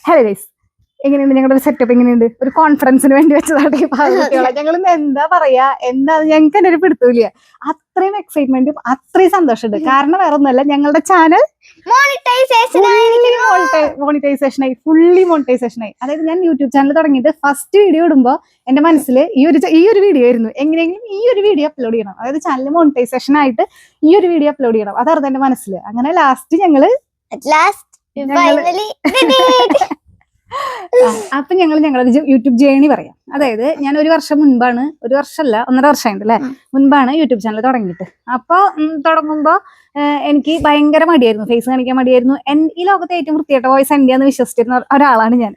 Hello guys, എങ്ങനെയുണ്ട് ഞങ്ങളുടെ ഒരു സെറ്റപ്പ്? എങ്ങനെയുണ്ട്? ഒരു കോൺഫറൻസിന് വേണ്ടി വെച്ചതാണ് ഈ പാവകുട്ടികളെ. ഞങ്ങൾ എന്താ പറയാ, ഞങ്ങൾക്ക് തന്നെ ഒരു പിടുത്തമില്ല. അത്രയും എക്സൈറ്റ്മെന്റും അത്രയും സന്തോഷമുണ്ട്. കാരണം വേറെ ഒന്നുമല്ല, ഞങ്ങളുടെ ചാനൽ മോണിറ്റൈസേഷനായി, ഫുള്ളി മോണിറ്റൈസേഷനായി. അതായത് ഞാൻ യൂട്യൂബ് ചാനൽ തുടങ്ങിയിട്ട് ഫസ്റ്റ് വീഡിയോ ഇടുമ്പോൾ എന്റെ മനസ്സിൽ ഈ ഒരു വീഡിയോ ആയിരുന്നു, എങ്ങനെയെങ്കിലും ഈ ഒരു വീഡിയോ അപ്ലോഡ് ചെയ്യണം, അതായത് ചാനൽ മോണിറ്റൈസേഷൻ ആയിട്ട് ഈ ഒരു വീഡിയോ അപ്ലോഡ് ചെയ്യണം, അതായിരുന്നു എന്റെ മനസ്സിൽ. അങ്ങനെ അപ്പൊ ഞങ്ങളൊരു യൂട്യൂബ് ജേണി പറയാം. അതായത് ഞാൻ ഒരു വർഷമല്ല 1.5 വർഷമായിട്ട് അല്ലെ മുൻപാണ് യൂട്യൂബ് ചാനൽ തുടങ്ങിയിട്ട്. അപ്പൊ തുടങ്ങുമ്പോ എനിക്ക് ഭയങ്കര മടിയായിരുന്നു, ഫേസ് കാണിക്കാൻ മടിയായിരുന്നു. ഈ ലോകത്തെ ഏറ്റവും വൃത്തിയായിട്ട വോയിസ് എന്റെയാന്ന് വിശ്വസിച്ചിരുന്ന ഒരാളാണ് ഞാൻ.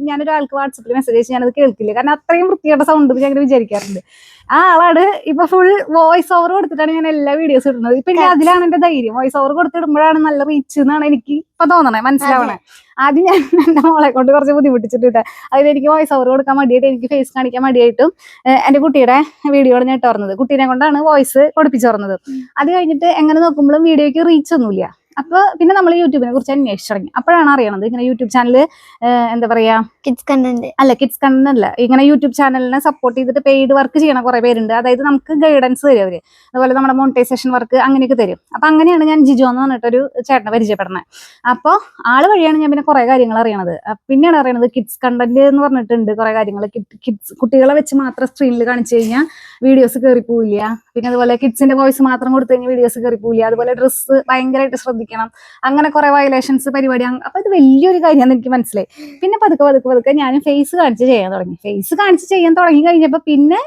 ഞാനൊരാൾക്ക് വാട്സപ്പിൽ മെസ്സേജ് അയച്ച് ഞാനത് കേൾക്കില്ല, കാരണം അത്രയും വൃത്തിയായിട്ട സൗണ്ട് ഞാൻ അങ്ങനെ വിചാരിക്കാറുണ്ട്. ആ ആളാണ് ഇപ്പൊ ഫുൾ വോയിസ് ഓവർ കൊടുത്തിട്ടാണ് ഞാൻ എല്ലാ വീഡിയോസ് ഇടുന്നത്. ഇപ്പൊ എനിക്ക് അതിലാണ് എന്റെ ധൈര്യം. വോയിസ് ഓവർ കൊടുത്തിടുമ്പോഴാണ് നല്ല റീച്ച് എന്നാണ് എനിക്ക് ഇപ്പൊ തോന്നണേ, മനസ്സിലാവണേ. ആദ്യം ഞാൻ എന്റെ മോളെ കൊണ്ട് കുറച്ച് ബുദ്ധിമുട്ടിച്ചിട്ട്, അതിൽ എനിക്ക് വോയിസ് ഓവർ കൊടുക്കാൻ മടിയായിട്ട്, എനിക്ക് ഫേസ് കാണിക്കാൻ മടിയായിട്ടും എന്റെ കുട്ടിയുടെ വീഡിയോ ഞാൻ ഇട്ട് പറഞ്ഞത്, കുട്ടീനെ കൊണ്ടാണ് വോയിസ് കൊടുപ്പിച്ചു പറഞ്ഞത്. അത് കഴിഞ്ഞിട്ട് എങ്ങനെ നോക്കുമ്പോഴും വീഡിയോക്ക് റീച്ച് ഒന്നുമില്ല. അപ്പൊ പിന്നെ നമ്മൾ യൂട്യൂബിനെ കുറിച്ച് അന്വേഷിച്ചു തുടങ്ങി. അപ്പോഴാണ് അറിയണത് ഇങ്ങനെ യൂട്യൂബ് ചാനൽ എന്താ പറയാ, കിഡ്സ് കണ്ടന്റ് അല്ല, ഇങ്ങനെ യൂട്യൂബ് ചാനലിനെ സപ്പോർട്ട് ചെയ്തിട്ട് പെയ്ഡ് വർക്ക് ചെയ്യണ കുറെ പേരുണ്ട്. അതായത് നമുക്ക് ഗൈഡൻസ് തരും അവര്, അതുപോലെ നമ്മുടെ മോണിറ്റൈസേഷൻ വർക്ക് അങ്ങനെയൊക്കെ തരും. അപ്പൊ അങ്ങനെയാണ് ഞാൻ ജിജോ എന്ന് പറഞ്ഞിട്ടൊരു ചേട്ടനെ പരിചയപ്പെടുന്നത്. അപ്പോൾ ആള് വഴിയാണ് ഞാൻ പിന്നെ കുറെ കാര്യങ്ങൾ അറിയണത്. പിന്നെയാണ് അറിയണത് കിഡ്സ് കണ്ടന്റ് എന്ന് പറഞ്ഞിട്ടുണ്ട് കുറെ കാര്യങ്ങൾ. കുട്ടികളെ വെച്ച് മാത്രം സ്ക്രീനിൽ കാണിച്ചു കഴിഞ്ഞാൽ വീഡിയോസ് കയറി പോവില്ല. പിന്നെ അതുപോലെ കിഡ്സിന്റെ വോയിസ് മാത്രം കൊടുത്തു കഴിഞ്ഞാൽ വീഡിയോസ് കയറി പോവില്ല. അതുപോലെ ഡ്രസ്സ് ഭയങ്കരമായിട്ട് ശ്രദ്ധിക്കണം, അങ്ങനെ കുറെ വയലേഷൻസ് പരിപാടി. അപ്പൊ ഇത് വലിയൊരു കാര്യമാണെന്ന് എനിക്ക് മനസ്സിലായി. പിന്നെ പതുക്കെ ഞാൻ ഫേസ് കാണിച്ച് ചെയ്യാൻ തുടങ്ങി കഴിഞ്ഞപ്പോ പിന്നെ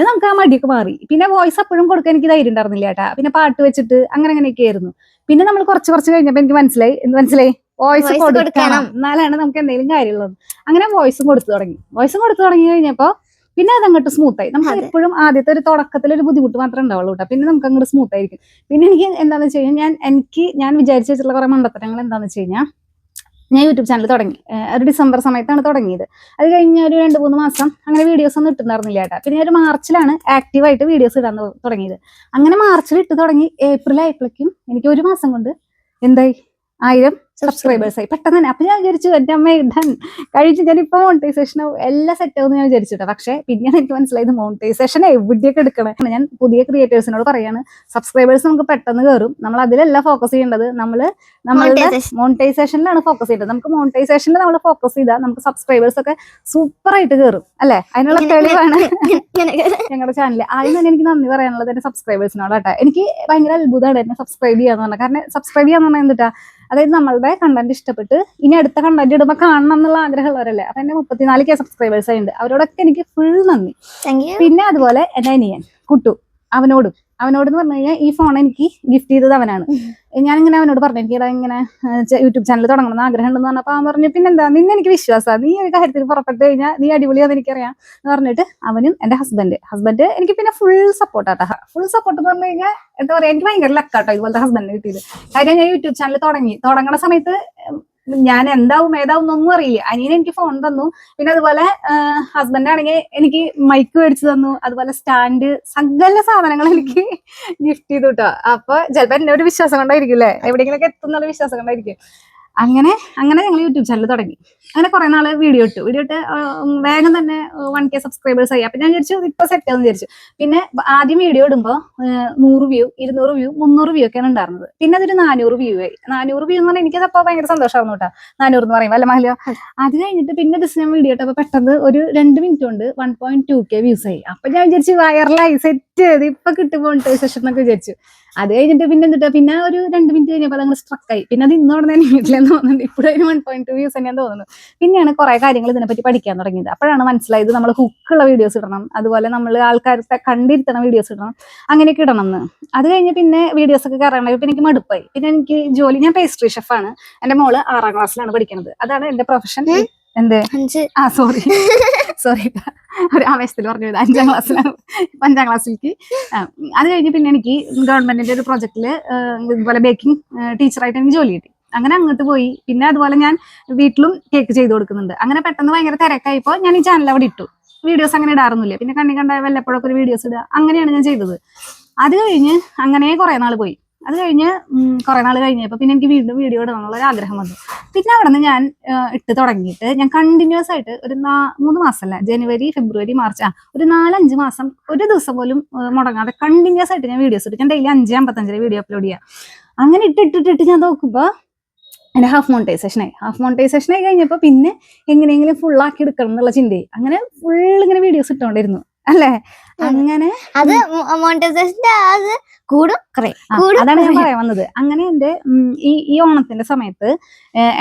നമുക്ക് ആ മടിയൊക്കെ മാറി. പിന്നെ വോയിസ് അപ്പോഴും കൊടുക്കാൻ എനിക്ക് ധൈര്യം ഉണ്ടായിരുന്നില്ല കേട്ടാ. പിന്നെ പാട്ട് വെച്ചിട്ട് അങ്ങനെയൊക്കെ ആയിരുന്നു. പിന്നെ നമ്മൾ കുറച്ച് കഴിഞ്ഞപ്പോ എനിക്ക് മനസ്സിലായി വോയിസ് കൊടുക്കണം, എന്നാലാണ് നമുക്ക് എന്തെങ്കിലും കാര്യമുള്ളത്. അങ്ങനെ വോയിസും കൊടുത്തു തുടങ്ങി കഴിഞ്ഞപ്പോ പിന്നെ അത് അങ്ങോട്ട് സ്മൂത്തായി. നമുക്ക് എപ്പോഴും ആദ്യത്തെ ഒരു തുടക്കത്തിൽ ഒരു ബുദ്ധിമുട്ട് മാത്രമേ ഉണ്ടാവുള്ളൂ കേട്ടോ. പിന്നെ നമുക്ക് അങ്ങോട്ട് സ്മൂത്ത് ആയിരിക്കും. പിന്നെ എനിക്ക് എന്താണെന്ന് വെച്ച് കഴിഞ്ഞാൽ ഞാൻ വിചാരിച്ചു വെച്ചിട്ടുള്ള കുറെ മണ്ടത്തരങ്ങൾ എന്താണെന്ന് വെച്ച് കഴിഞ്ഞാൽ, ഞാൻ യൂട്യൂബ് ചാനൽ തുടങ്ങി ഒരു ഡിസംബർ സമയത്താണ് തുടങ്ങിയത്. അത് കഴിഞ്ഞ ഒരു 2-3 മാസം അങ്ങനെ വീഡിയോസ് ഒന്നും ഇട്ടുണ്ടായിരുന്നില്ല കേട്ടാ. പിന്നെ ഒരു മാർച്ചിലാണ് ആക്റ്റീവായിട്ട് വീഡിയോസ് ഇടാൻ തുടങ്ങിയത്. അങ്ങനെ മാർച്ചിൽ ഇട്ട് തുടങ്ങി, ഏപ്രിൽ ആയപ്പോഴേക്കും എനിക്ക് 1 മാസം കൊണ്ട് എന്തായി, 1000 സബ്സ്ക്രൈബേഴ്സ് ആയി പെട്ടെന്ന് തന്നെ. അപ്പൊ ഞാൻ വിചാരിച്ചു എന്റെ അമ്മ ഇടാൻ കഴിച്ചു, ഞാനിപ്പോ മോണിറ്റൈസേഷൻ എല്ലാം സെറ്റ് ആവുമെന്ന് ഞാൻ വിചാരിച്ചിട്ടാ. പക്ഷെ പിന്നെയാണ് എനിക്ക് മനസ്സിലായത് മോണിറ്റൈസേഷൻ എവിടെയൊക്കെ എടുക്കണേ. ഞാൻ പുതിയ ക്രിയേറ്റേഴ്സിനോട് പറയാണ്, സബ്സ്ക്രൈബേഴ്സ് നമുക്ക് പെട്ടെന്ന് കയറും, നമ്മൾ അതിലല്ല ഫോക്കസ് ചെയ്യേണ്ടത്, നമ്മളുടെ മോണിറ്റൈസേഷനിലാണ് ഫോക്കസ് ചെയ്യേണ്ടത്. നമുക്ക് മോണിറ്റൈസേഷനിൽ നമ്മൾ ഫോക്കസ് ചെയ്താൽ നമുക്ക് സബ്സ്ക്രൈബേഴ്സ് ഒക്കെ സൂപ്പർ ആയിട്ട് കയറും അല്ലെ. അതിനുള്ള തെളിവാണ് ഞങ്ങളുടെ ചാനൽ. ആദ്യം തന്നെ എനിക്ക് നന്ദി പറയാനുള്ളത് എന്റെ സബ്സ്ക്രൈബേഴ്സിനോടാട്ടെ. എനിക്ക് ഭയങ്കര അത്ഭുതമാണ് എന്നെ സബ്സ്ക്രൈബ് ചെയ്യാന്ന് പറഞ്ഞാൽ. കാരണം സബ്സ്ക്രൈബ് ചെയ്യാന്ന് പറഞ്ഞാൽ എന്തിട്ടാ, അതായത് നമ്മളുടെ കണ്ടന്റ് ഇഷ്ടപ്പെട്ട് ഇനി അടുത്ത കണ്ടന്റ് ഇടുമ്പോൾ കാണണം എന്നുള്ള ആഗ്രഹമുള്ളവരല്ലേ. അപ്പൊ എന്റെ 34K സബ്സ്ക്രൈബേഴ്സ് ഉണ്ട്. അവരോടൊക്കെ എനിക്ക് ഫുൾ നന്ദി. പിന്നെ അതുപോലെ എന്റെ അനിയൻ കുട്ടു, അവനോടെന്ന് പറഞ്ഞു കഴിഞ്ഞാൽ ഈ ഫോൺ എനിക്ക് ഗിഫ്റ്റ് ചെയ്തത് അവനാണ്. ഞാനിങ്ങനെ അവനോട് പറഞ്ഞു, എനിക്ക് ഇങ്ങനെ യൂട്യൂബ് ചാനൽ തുടങ്ങണമെന്ന് ആഗ്രഹം ഉണ്ടെന്ന് പറഞ്ഞപ്പോൾ അവൻ പറഞ്ഞു, പിന്നെന്താ, നിന്നെ എനിക്ക് വിശ്വാസമാണ്, നീ ഒരു കാര്യത്തിൽ പുറപ്പെട്ടു കഴിഞ്ഞാൽ നീ അടിപൊളിയാന്ന് എനിക്കറിയാം എന്ന് പറഞ്ഞിട്ട് അവനും എന്റെ ഹസ്ബൻഡ് എനിക്ക് പിന്നെ ഫുൾ സപ്പോർട്ടാട്ടാ. ഫുൾ സപ്പോർട്ട് എന്ന് പറഞ്ഞു കഴിഞ്ഞാൽ എന്താ പറയാ, എനിക്ക് ഭയങ്കര ലക്കാട്ടോ ഇതുപോലത്തെ ഹസ്ബൻഡിനെ കിട്ടിയത്. കാര്യം ഞാൻ യൂട്യൂബ് ചാനൽ തുടങ്ങണ സമയത്ത് ഞാൻ ഏതാവും എന്നൊന്നും അറിയില്ല. അനിയൻ എനിക്ക് ഫോൺ തന്നു, പിന്നെ അതുപോലെ ഹസ്ബൻഡ് ആണെങ്കിൽ എനിക്ക് മൈക്ക് മേടിച്ചു തന്നു, അതുപോലെ സ്റ്റാൻഡ്, സകല സാധനങ്ങൾ എനിക്ക് ഗിഫ്റ്റ് ചെയ്തു കേട്ടോ. അപ്പൊ ചിലപ്പോ എന്റെ ഒരു വിശ്വാസം കൊണ്ടായിരിക്കും അല്ലെ, എവിടെയെങ്കിലൊക്കെ എത്തുന്നുള്ള വിശ്വാസം കൊണ്ടായിരിക്കും. അങ്ങനെ ഞങ്ങൾ യൂട്യൂബ് ചാനൽ തുടങ്ങി. അങ്ങനെ കുറെ നാള് വീഡിയോ ഇട്ട് വേഗം തന്നെ 1K സബ്സ്ക്രൈബേഴ്സ് ആയി. അപ്പൊ ഞാൻ വിചാരിച്ചു ഇപ്പൊ സെറ്റ് ആവുന്ന വിചാരിച്ചു. പിന്നെ ആദ്യം വീഡിയോ ഇടുമ്പോ 100 വ്യൂ, 200 വ്യൂ, 300 വ്യൂ ഒക്കെയാണ് ഉണ്ടായിരുന്നത്. പിന്നെ അതൊരു 400 വ്യൂ ആയി. 400 വ്യൂ എന്ന് പറഞ്ഞാൽ എനിക്കതപ്പോ ഭയങ്കര സന്തോഷമായിരുന്നു കേട്ടോ. 400 എന്ന് പറയുമ്പോൾ അല്ല മഹലോ. അത് കഴിഞ്ഞിട്ട് പിന്നെ ദിവസം ഞാൻ വീഡിയോ ഇട്ടപ്പോ പെട്ടെന്ന് ഒരു 2 മിനിറ്റ് കൊണ്ട് 1.2K വ്യൂസ് ആയി. അപ്പൊ ഞാൻ വിചാരിച്ചു വൈറലായി, സെറ്റ് ചെയ്ത് ഇപ്പൊ കിട്ടും മോണിറ്റൈസേഷൻ എന്നൊക്കെ വിചാരിച്ചു. അത് കഴിഞ്ഞിട്ട് പിന്നെ ഒരു 2 മിനിറ്റ് കഴിഞ്ഞപ്പോൾ അതങ്ങനെ സ്ട്രക്കായി. പിന്നെ അത് ഇന്നോടെ തന്നെ വീട്ടിലെന്ന് തോന്നുന്നുണ്ട്. ഇപ്പോഴും 1.2 വ്യൂസ് തന്നെയാന്ന് തോന്നുന്നു. പിന്നെയാണ് കുറെ കാര്യങ്ങൾ ഇതിനെപ്പറ്റി പഠിക്കാൻ തുടങ്ങിയത്. അപ്പോഴാണ് മനസ്സിലായത് നമ്മൾ ഹുക്കുള്ള വീഡിയോസ് ഇടണം, അതുപോലെ നമ്മൾ ആൾക്കാരെ കണ്ടിരുത്തണ വീഡിയോസ് ഇടണം, അങ്ങനെയൊക്കെ ഇടണം എന്ന്. അത് കഴിഞ്ഞ് പിന്നെ വീഡിയോസ് ഒക്കെ കയറാനായി. പിന്നെ എനിക്ക് മടുപ്പായി. പിന്നെ എനിക്ക് ഞാൻ പേസ്ട്രി ഷെഫാണ്. എന്റെ മോള് 6ാം ക്ലാസ്സിലാണ് പഠിക്കുന്നത്. അതാണ് എന്റെ പ്രൊഫഷൻ. സോറി ഒരു ആവേശത്തിൽ പറഞ്ഞത് 5ാം ക്ലാസ്സിലാണ്, 5ാം ക്ലാസ്സിലേക്ക്. അത് കഴിഞ്ഞ് പിന്നെ എനിക്ക് ഗവൺമെന്റിന്റെ ഒരു പ്രൊജക്റ്റില് ഇതുപോലെ ബേക്കിംഗ് ടീച്ചറായിട്ട് എനിക്ക് ജോലി കിട്ടി. അങ്ങനെ അങ്ങോട്ട് പോയി. പിന്നെ അതുപോലെ ഞാൻ വീട്ടിലും കേക്ക് ചെയ്ത് കൊടുക്കുന്നുണ്ട്. അങ്ങനെ പെട്ടെന്ന് ഭയങ്കര തിരക്കായപ്പോ ഞാൻ ഈ ചാനൽ അവിടെ ഇട്ടു. വീഡിയോസ് അങ്ങനെ ഇടാറൊന്നുമില്ല. പിന്നെ കണ്ടായ വല്ലപ്പോഴൊക്കെ ഒരു വീഡിയോസ് ഇടുക, അങ്ങനെയാണ് ഞാൻ ചെയ്തത്. അത് കഴിഞ്ഞ് അങ്ങനെ കുറെ നാൾ പോയി. അത് കഴിഞ്ഞ് കുറെ നാൾ കഴിഞ്ഞപ്പോൾ പിന്നെ എനിക്ക് വീണ്ടും വീഡിയോ ഇടണമെന്നുള്ള ഒരു ആഗ്രഹം വന്നു. പിന്നെ അവിടെ നിന്ന് ഞാൻ ഇട്ട് തുടങ്ങിയിട്ട് ഞാൻ കണ്ടിന്യൂസ് ആയിട്ട് ഒരു 3 മാസമല്ല, ജനുവരി ഫെബ്രുവരി മാർച്ച് ഒരു 4-5 മാസം ഒരു ദിവസം പോലും മുടങ്ങാതെ കണ്ടിന്യൂസ് ആയിട്ട് ഞാൻ വീഡിയോസ് ഇട്ട്. ഞാൻ ഡെയിലി 5:55 വീഡിയോ അപ്ലോഡ് ചെയ്യാം. അങ്ങനെ ഇട്ടിട്ടിട്ട് ഞാൻ നോക്കുമ്പോൾ എൻ്റെ ഹാഫ് മോണിറ്റൈസേഷൻ ആയി കഴിഞ്ഞപ്പോൾ പിന്നെ എങ്ങനെയെങ്കിലും ഫുള്ളാക്കി എടുക്കണം എന്നുള്ള ചിന്തയായി. അങ്ങനെ ഫുൾ ഇങ്ങനെ വീഡിയോസ് ഇട്ടുകൊണ്ടിരുന്നു അല്ലേ. അങ്ങനെ അത് മോണിറ്റൈസേഷന്റെ അത് കൂടും. അതാണ് ഞാൻ പറയാൻ വന്നത്. അങ്ങനെ എന്റെ ഈ ഓണത്തിന്റെ സമയത്ത്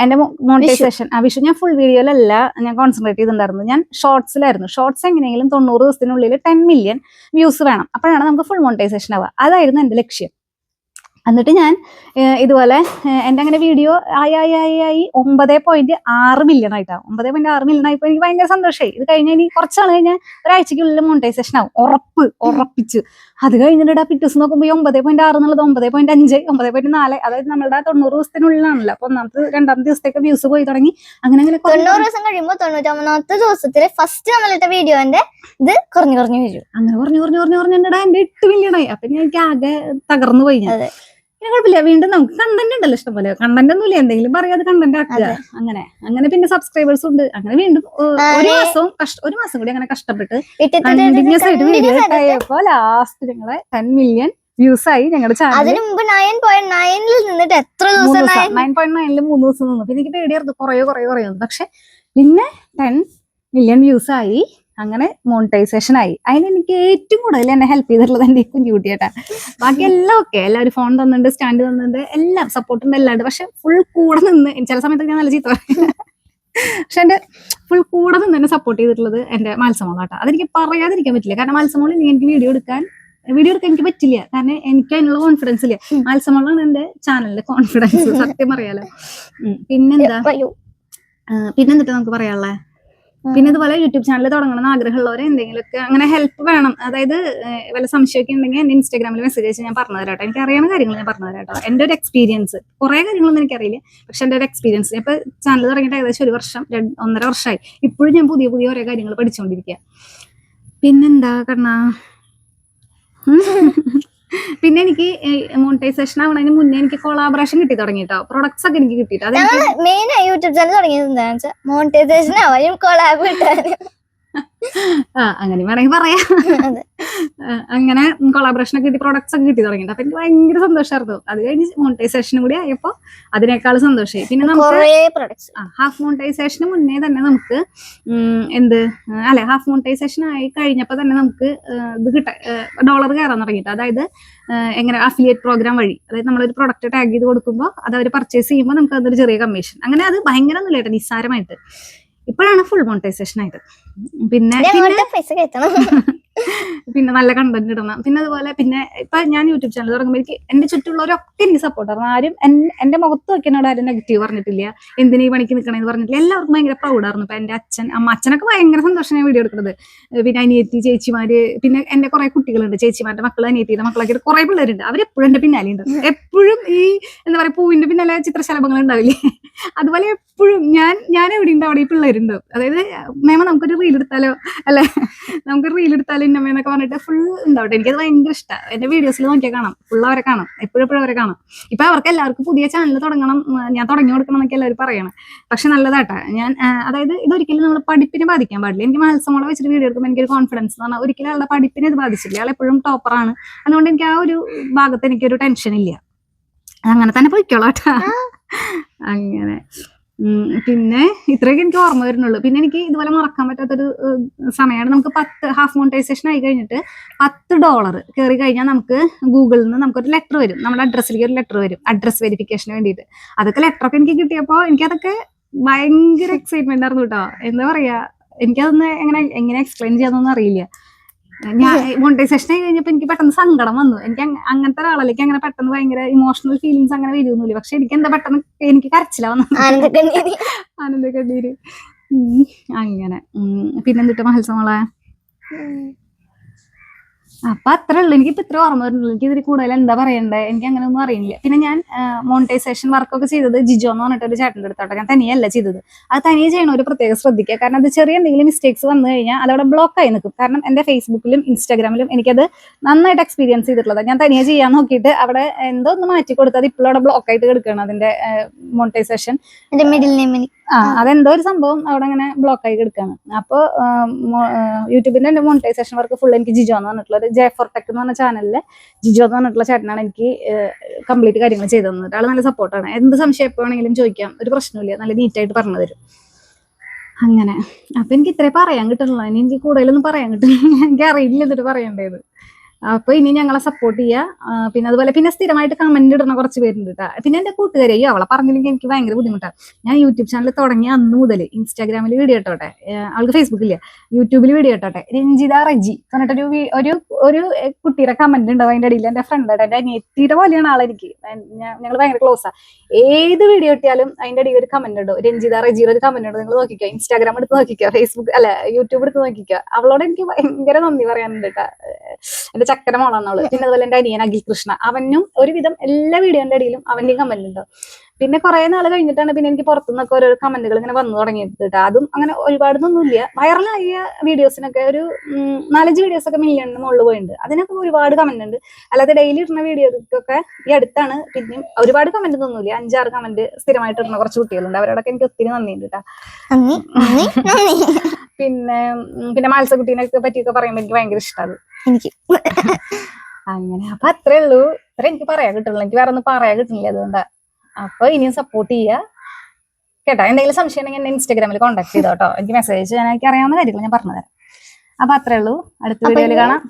എന്റെ മോണിറ്റൈസേഷൻ വിഷു ഞാൻ ഫുൾ വീഡിയോയിലല്ല ഞാൻ കോൺസെൻട്രേറ്റ് ചെയ്തിട്ടുണ്ടായിരുന്നു. ഞാൻ ഷോർട്സിലായിരുന്നു. ഷോർട്സ് എങ്ങനെയെങ്കിലും 90 ദിവസത്തിനുള്ളിൽ 10 മില്യൺ വ്യൂസ് വേണം. അപ്പോഴാണ് നമുക്ക് ഫുൾ മോണിറ്റൈസേഷൻ ആവുക. അതായിരുന്നു എന്റെ ലക്ഷ്യം. എന്നിട്ട് ഞാൻ ഇതുപോലെ എൻ്റെ അങ്ങനെ വീഡിയോ ആയി 9.6 മില്യൺ ആയിട്ടാവും. 9.6 മില്യൺ ആയപ്പോൾ എനിക്ക് ഭയങ്കര സന്തോഷമായി. ഇത് കഴിഞ്ഞാൽ ഇനി കുറച്ചാൾ കഴിഞ്ഞാൽ ഒരാഴ്ചക്കുള്ളിൽ മോണിറ്റൈസേഷൻ ആവും, ഉറപ്പിച്ചു. അത് കഴിഞ്ഞിട്ട് പിറ്റേ ദിവസം നോക്കുമ്പോൾ 9.6 എന്നുള്ളത് 9.5, 9.4, അതായത് നമ്മുടെ 90 ദിവസത്തിനുള്ളിലാണല്ലോ. അപ്പൊ രണ്ടാമത്തെ ദിവസത്തേക്ക് വ്യൂസ് പോയി തുടങ്ങി. അങ്ങനെ 90 ദിവസം കഴിയുമ്പോൾ 99ാമത്തെ ദിവസത്തില് ഫസ്റ്റ് നമ്മളിട്ട വീഡിയോന്റെ ഇത് കുറഞ്ഞു വരും. അങ്ങനെ കുറഞ്ഞിട്ടാ എന്റെ 8 മില്യൺ ആയി. അപ്പൊ ഞാൻ എനിക്ക് ആകെ തകർന്നു പോയി. ഞാൻ പിന്നെ കുഴപ്പമില്ല, വീണ്ടും നമുക്ക് കണ്ടന്റ് ഉണ്ടല്ലോ ഇഷ്ടംപോലെ. കണ്ടന്റ് ഒന്നുമില്ല, എന്തെങ്കിലും പറയാതെ കണ്ടന്റ് ആക്കുക. അങ്ങനെ പിന്നെ സബ്സ്ക്രൈബേഴ്സ് ഉണ്ട്. അങ്ങനെ വീണ്ടും ഒരു മാസം കൂടി അങ്ങനെ കഷ്ടപ്പെട്ട് കണ്ടിന്യൂസ് ആയിട്ട് വീഡിയോ ആയപ്പോ ലാസ്റ്റ് ഞങ്ങളെ 10 മില്യൺ വ്യൂസ് ആയി ഞങ്ങളുടെ ചാനൽ. 9.9 നിന്നിട്ട് എത്ര ദിവസം? 9.9 3 ദിവസം നിന്നു. പിന്നെ എനിക്ക് പേടിയായിരുന്നു കുറയോ. പക്ഷെ പിന്നെ 10 മില്യൺ വ്യൂസ് ആയി. അങ്ങനെ മോണിറ്റൈസേഷൻ ആയി. അതിന് എനിക്ക് ഏറ്റവും കൂടുതൽ എന്നെ ഹെൽപ്പ് ചെയ്തിട്ടുള്ളത് എന്റെ കുഞ്ഞുകുട്ടിയേട്ടാ. ബാക്കി എല്ലാം ഓക്കെ, എല്ലാവരും ഫോൺ തന്നിട്ടുണ്ട്, സ്റ്റാൻഡ് തന്നിട്ടുണ്ട്, എല്ലാം സപ്പോർട്ടുണ്ട്, എല്ലാം ഉണ്ട്. പക്ഷെ ഫുൾ കൂടെ നിന്ന് ചില സമയത്ത് ഞാൻ നല്ല ചീത്ത പറയും. പക്ഷെ എന്റെ ഫുൾ കൂടെ നിന്ന് എന്നെ സപ്പോർട്ട് ചെയ്തിട്ടുള്ളത് എന്റെ മത്സമോളാട്ടാ. അതെനിക്ക് പറയാതിരിക്കാൻ പറ്റില്ല. കാരണം മത്സമോൾ എനിക്ക് വീഡിയോ എടുക്കാൻ എനിക്ക് പറ്റില്ല. കാരണം എനിക്ക് അതിനുള്ള കോൺഫിഡൻസ് ഇല്ല. മത്സമോളാണ് എന്റെ ചാനലിലെ കോൺഫിഡൻസ്, സത്യം പറയാലോ. പിന്നെന്തിട്ട് നമുക്ക് പറയാനുള്ളത്? പിന്നെ ഇതുപോലെ യൂട്യൂബ് ചാനൽ തുടങ്ങണം എന്ന് ആഗ്രഹമുള്ളവരെ എന്തെങ്കിലുമൊക്കെ അങ്ങനെ ഹെൽപ്പ് വേണം, അതായത് വല്ല സംശയമൊക്കെ ഉണ്ടെങ്കിൽ എന്റെ ഇൻസ്റ്റാഗ്രാമിൽ മെസ്സേജ് അയച്ച് ഞാൻ പറഞ്ഞു തരാട്ടോ. എനിക്ക് അറിയാവുന്ന കാര്യങ്ങൾ ഞാൻ പറഞ്ഞു തരാട്ടോ. എന്റെ ഒരു എക്സ്പീരിയൻസ്, കുറെ കാര്യങ്ങളൊന്നും എനിക്കറിയില്ല, പക്ഷെ എന്റെ ഒരു എക്സ്പീരിയൻസ്. ഇപ്പൊ ചാനൽ തുടങ്ങിയിട്ട് ഏകദേശം 1 വർഷം 1.5 വർഷമായി. ഇപ്പോഴും ഞാൻ പുതിയ ഓരോ കാര്യങ്ങൾ പഠിച്ചുകൊണ്ടിരിക്കുക. പിന്നെന്താ കണ്ണാ, പിന്നെ എനിക്ക് മോണിറ്റൈസേഷൻ ആവണതിന് മുന്നേ എനിക്ക് കൊളാബറേഷൻ കിട്ടി തുടങ്ങിട്ടോ. പ്രൊഡക്ട്സ് ഒക്കെ എനിക്ക് കിട്ടിയിട്ട് മെയിൻ യൂട്യൂബ് ചാനൽ തുടങ്ങിയത് എന്താണെന്ന് വെച്ചാൽ മോണിറ്റൈസേഷൻ ആവാനും കൊളാബ് കിട്ടാനും. അങ്ങനെ വേണമെങ്കിൽ പറയാം. അങ്ങനെ കൊളാബറേഷൻ ഒക്കെ കിട്ടി, പ്രൊഡക്ട്സ് ഒക്കെ കിട്ടി തുടങ്ങിയിട്ട്. അപ്പൊ എനിക്ക് ഭയങ്കര സന്തോഷമായിരുന്നു. അത് കഴിഞ്ഞ് മോണിറ്റൈസേഷനും കൂടി ആയപ്പോ അതിനേക്കാൾ സന്തോഷമായി. പിന്നെ നമുക്ക് ഹാഫ് മോണിറ്റൈസേഷന് മുന്നേ തന്നെ നമുക്ക് ഹാഫ് മോണിറ്റൈസേഷൻ ആയി കഴിഞ്ഞപ്പോ തന്നെ നമുക്ക് ഇത് ഡോളർ കയറാൻ തുടങ്ങിയിട്ട്. അതായത് എങ്ങനെ അഫിലിയേറ്റ് പ്രോഗ്രാം വഴി, അതായത് നമ്മളൊരു പ്രൊഡക്റ്റ് ടാഗ് ചെയ്ത് കൊടുക്കുമ്പോൾ അത് അവർ പർച്ചേസ് ചെയ്യുമ്പോൾ നമുക്ക് അതൊരു ചെറിയ കമ്മീഷൻ. അങ്ങനെ അത് ഭയങ്കര ഒന്നുമില്ല കേട്ടോ, നിസ്സാരമായിട്ട്. ഇപ്പോഴാണ് ഫുൾ മോണിറ്റൈസേഷൻ ആയത്. പിന്നെ നല്ല കണ്ടന്റ് ഇടണം. പിന്നെ അതുപോലെ പിന്നെ ഇപ്പൊ ഞാൻ യൂട്യൂബ് ചാനൽ തുടങ്ങുമ്പോൾ എനിക്ക് എന്റെ ചുറ്റുള്ളവരൊക്കെ എനിക്ക് സപ്പോർട്ടായിരുന്നു. ആരും എന്റെ മുഖത്ത് നോക്കിയതിനോട് ആരും നെഗറ്റീവ് പറഞ്ഞിട്ടില്ല, എന്തിനീ പണിക്ക് നിൽക്കണമെന്ന് പറഞ്ഞിട്ടില്ല. എല്ലാവർക്കും ഭയങ്കര പ്രൗഡായിരുന്നു. ഇപ്പൊ എന്റെ അച്ഛനൊക്കെ ഭയങ്കര സന്തോഷം ഞാൻ വീഡിയോ എടുക്കുന്നത്. പിന്നെ അനിയത്തി, ചേച്ചിമാര്, പിന്നെ എന്റെ കുറെ കുട്ടികളുണ്ട്, ചേച്ചിമാരുടെ മക്കൾ, അനിയത്തിയുടെ മക്കളൊക്കെ കുറെ പിള്ളേരുണ്ട്. അവരെപ്പോഴും എന്റെ പിന്നാലെ ഉണ്ട്. എപ്പോഴും ഈ എന്താ പറയാ പൂവിന്റെ പിന്നാലെ ചിത്രശലഭങ്ങൾ ഉണ്ടാവില്ലേ, അതുപോലെ എപ്പോഴും ഞാൻ എവിടെ ഉണ്ട് അവിടെ ഈ പിള്ളേരുണ്ട്. അതായത് മേമ നമുക്കൊരു റീൽ എടുത്താലോ, അല്ലെ നമുക്ക് റീൽ എടുത്താലോ എന്നൊക്കെ പറഞ്ഞിട്ട് ഫുൾ ഉണ്ടാവട്ടെ. എനിക്കത് ഭയങ്കര ഇഷ്ടമാണ്. എന്റെ വീഡിയോസിൽ നോക്കിയാൽ കാണാം, ഫുൾ അവരെ കാണാം, എപ്പോഴും അവരെ കാണാം. ഇപ്പൊ അവർക്ക് എല്ലാവർക്കും പുതിയ ചാനൽ തുടങ്ങണം, ഞാൻ തുടങ്ങി കൊടുക്കണം എന്നൊക്കെ എല്ലാവരും പറയണം. പക്ഷെ നല്ലതാട്ടാ. ഞാൻ അതായത് ഇതൊരിക്കലും നമ്മൾ പഠിപ്പിനെ ബാധിക്കാൻ പാടില്ല. എനിക്ക് മത്സമോളെ വെച്ചിട്ട് വീഡിയോ എടുക്കുമ്പോൾ എനിക്കൊരു കോൺഫിഡൻസ് എന്ന് പറഞ്ഞാൽ ഒരിക്കലും ആളുടെ പഠിപ്പിനെ ഇത് ബാധിച്ചില്ല. ആൾ എപ്പോഴും ടോപ്പറാണ്. അതുകൊണ്ട് എനിക്ക് ആ ഒരു ഭാഗത്ത് എനിക്കൊരു ടെൻഷൻ ഇല്ല. അങ്ങനെ തന്നെ പോയിക്കോളാട്ടാ. അങ്ങനെ പിന്നെ ഇത്രയൊക്കെ എനിക്ക് ഓർമ്മ വരുന്നുള്ളൂ. പിന്നെ എനിക്ക് ഇതുപോലെ മറക്കാൻ പറ്റാത്തൊരു സമയമാണ്. നമുക്ക് ഹാഫ് മോണിറ്റൈസേഷൻ ആയി കഴിഞ്ഞിട്ട് $10 കയറി കഴിഞ്ഞാൽ നമുക്ക് ഗൂഗിളിൽ നിന്ന് നമുക്കൊരു ലെറ്റർ വരും. നമ്മുടെ അഡ്രസ്സിലേക്ക് ഒരു ലെറ്റർ വരും, അഡ്രസ് വെരിഫിക്കേഷന് വേണ്ടിയിട്ട്. അതൊക്കെ ലെറ്ററൊക്കെ എനിക്ക് കിട്ടിയപ്പോൾ എനിക്കതൊക്കെ ഭയങ്കര എക്സൈറ്റ്മെന്റ് ആയിരുന്നു കേട്ടോ. എന്താ പറയാ, എനിക്കതൊന്ന് എങ്ങനെ എക്സ്പ്ലെയിൻ ചെയ്യാന്നൊന്നും അറിയില്ല. ഞാൻ മോണിറ്റൈസേഷൻ ആയി കഴിഞ്ഞപ്പോൾ എനിക്ക് പെട്ടെന്ന് സങ്കടം വന്നു. എനിക്ക് അങ്ങനത്തെ ഒരാളലേക്ക് അങ്ങനെ പെട്ടെന്ന് ഭയങ്കര ഇമോഷണൽ ഫീലിങ്സ് അങ്ങനെ വരുന്നില്ല. പക്ഷെ എനിക്ക് എന്താ പെട്ടെന്ന് എനിക്ക് കരച്ചില വന്നു, ആനന്ദക്കണ്ണീര്. അങ്ങനെ പിന്നെന്തിട്ട് മത്സമോളെ അപ്പൊ അത്രേ ഉള്ളൂ. എനിക്കിപ്പോ ഇത്ര ഓർമ്മ വരുന്നുള്ളൂ. എനിക്ക് ഇതിൽ കൂടുതൽ എന്താ പറയണ്ടേ, എനിക്ക് അങ്ങനെ ഒന്നും അറിയില്ല. പിന്നെ ഞാൻ മോണിറ്റൈസേഷൻ വർക്കൊക്കെ ചെയ്തത് ജിജോ എന്ന് പറഞ്ഞിട്ട് ഒരു ചേട്ടൻ്റെ അടുത്തോട്ടെ. ഞാൻ തനിയല്ല ചെയ്തത്. അത് തനിയെ ചെയ്യണ ഒരു പ്രത്യേകം ശ്രദ്ധിക്കുക. കാരണം അത് ചെറിയ എന്തെങ്കിലും മിസ്റ്റേക്സ് വന്നു കഴിഞ്ഞാൽ അതവിടെ ബ്ലോക്ക് ആയി നിൽക്കും. കാരണം എന്റെ ഫേസ്ബുക്കിലും ഇൻസ്റ്റാഗ്രാമിലും എനിക്കത് നന്നായിട്ട് എക്സ്പീരിയൻസ് ചെയ്തിട്ടുള്ളത്. ഞാൻ തനിയെ ചെയ്യാൻ നോക്കിയിട്ട് അവിടെ എന്തോ ഒന്ന് മാറ്റി കൊടുത്തത് ഇപ്പോഴും അവിടെ ബ്ലോക്ക് ആയിട്ട് കിടക്കുകയാണ് അതിന്റെ മോണിറ്റൈസേഷൻ. മിഡിൽ നെയിമിന് അതെന്തോ ഒരു സംഭവം അവിടെ അങ്ങനെ ബ്ലോക്ക് ആയി കിടക്കുകയാണ്. അപ്പോൾ യൂട്യൂബിന്റെ എന്റെ മോണിറ്റൈസേഷൻ വർക്ക് ഫുൾ എനിക്ക് ജിജോ എന്ന് പറഞ്ഞിട്ടുള്ള ജെ ഫോർ ടെക് എന്ന് പറഞ്ഞ ചാനലില് ജിജോ എന്ന് പറഞ്ഞിട്ടുള്ള ചേട്ടനാണ് എനിക്ക് കംപ്ലീറ്റ് കാര്യങ്ങൾ ചെയ്തു തന്നത്. ആള് നല്ല സപ്പോർട്ടാണ്. എന്ത് സംശയം എപ്പോ വേണമെങ്കിലും ചോദിക്കാം, ഒരു പ്രശ്നമില്ല, നല്ല നീറ്റായിട്ട് പറഞ്ഞു തരും. അങ്ങനെ അപ്പൊ എനിക്ക് ഇത്രേ പറയാൻ കിട്ടുള്ളൂ. ഇനി എനിക്ക് കൂടുതലൊന്നും പറയാൻ കിട്ടില്ല. എനിക്ക് അറിയില്ല എന്നിട്ട് പറയേണ്ടത്. അപ്പൊ ഇനി ഞങ്ങളെ സപ്പോർട്ട് ചെയ്യുക. പിന്നെ അതുപോലെ പിന്നെ സ്ഥിരമായിട്ട് കമന്റ് ഇടുന്ന കുറച്ച് പേരുണ്ട് കേട്ടോ. പിന്നെ എന്റെ കൂട്ടുകാരി, അയ്യോ അവളെ പറഞ്ഞില്ലെങ്കിൽ എനിക്ക് ഭയങ്കര ബുദ്ധിമുട്ടാണ്. ഞാൻ യൂട്യൂബ് ചാനൽ തുടങ്ങിയ അന്ന് മുതൽ ഇൻസ്റ്റാഗ്രാമിൽ വീഡിയോ ഇട്ടോട്ടെ, അവൾക്ക് ഫേസ്ബുക്കില്ല, യൂട്യൂബിൽ വീഡിയോ ഇട്ടോട്ടെ, രഞ്ജിത റജി പറഞ്ഞിട്ടൊരു ഒരു ഒരു കുട്ടിയുടെ കമന്റ് ഉണ്ടാവും അതിന്റെ അടിയിൽ. എന്റെ ഫ്രണ്ട് ആയിട്ട്, എന്റെ അനിയത്തിയുടെ പോലെയാണ് ആളെനിക്ക്. ഞങ്ങൾ ഭയങ്കര ക്ലോസാ. ഏത് വീഡിയോ ഇട്ടാലും അതിന്റെ അടിയിൽ ഒരു കമന്റ് ഉണ്ടോ, രഞ്ജിത റജിയുടെ ഒരു കമന്റ് ഉണ്ടോ. നിങ്ങൾ നോക്കിക്കോ, ഇൻസ്റ്റാഗ്രാം എടുത്ത് നോക്കിക്കോ, ഫേസ്ബുക്ക് അല്ല യൂട്യൂബ് എടുത്ത് നോക്കിക്കോ. അവളോട് എനിക്ക് ഭയങ്കര നന്ദി പറയാനുണ്ട് കേട്ടോ. എന്റെ ചക്കര മോളാണ് അവള്. പിന്നെ അതുപോലെ എന്റെ അനിയൻ അഖിൽ കൃഷ്ണ, അവനും ഒരുവിധം എല്ലാ വീഡിയോന്റെ അടിയിലും അവന്റെയും കമന്റ് ഉണ്ടോ. പിന്നെ കുറെ നാൾ കഴിഞ്ഞിട്ടാണ് പിന്നെ എനിക്ക് പുറത്തുനിന്നൊക്കെ ഓരോ കമന്റുകൾ ഇങ്ങനെ വന്നു തുടങ്ങിയത് കേട്ടോ. അതും അങ്ങനെ ഒരുപാടൊന്നുമില്ല. വൈറലായ വീഡിയോസിനൊക്കെ ഒരു 4-5 വീഡിയോസ് ഒക്കെ മില്യണിന് മുകളിൽ പോയിട്ടുണ്ട്. അതിനൊക്കെ ഒരുപാട് കമന്റ് ഉണ്ട്. അല്ലാതെ ഡെയിലി ഇടുന്ന വീഡിയോക്കൊക്കെ ഈ അടുത്താണ് പിന്നെയും ഒരുപാട് കമന്റ് ഒന്നുമില്ല. 5-6 കമന്റ് സ്ഥിരമായിട്ട് ഇടുന്ന കുറച്ച് കുട്ടികളുണ്ട്. അവരോടൊക്കെ എനിക്ക് ഒത്തിരി നന്ദിയുണ്ട് കേട്ടോ. പിന്നെ മാത്സക്കുട്ടീനെ പറ്റിയൊക്കെ പറയുമ്പോൾ എനിക്ക് ഭയങ്കര ഇഷ്ടമാണ് എനിക്ക്. അങ്ങനെ അപ്പൊ അത്രേ ഉള്ളൂ. ഇത്ര എനിക്ക് പറയാൻ കിട്ടുള്ളൂ. എനിക്ക് വേറെ ഒന്നും പറയാൻ കിട്ടുന്നില്ല. അതുകൊണ്ടാ. അപ്പൊ ഇനിയും സപ്പോർട്ട് ചെയ്യുക കേട്ടോ. എന്തെങ്കിലും സംശയം ഉണ്ടെങ്കിൽ എന്നെ ഇൻസ്റ്റാഗ്രാമിൽ കോൺടാക്ട് ചെയ്തോ കേട്ടോ. എനിക്ക് മെസ്സേജ് ചെയ്യാൻ എനിക്ക് അറിയാവുന്ന കാര്യങ്ങൾ ഞാൻ പറഞ്ഞുതരാം. അപ്പൊ അത്രേ ഉള്ളൂ. അടുത്ത വീഡിയോയിൽ കാണാം.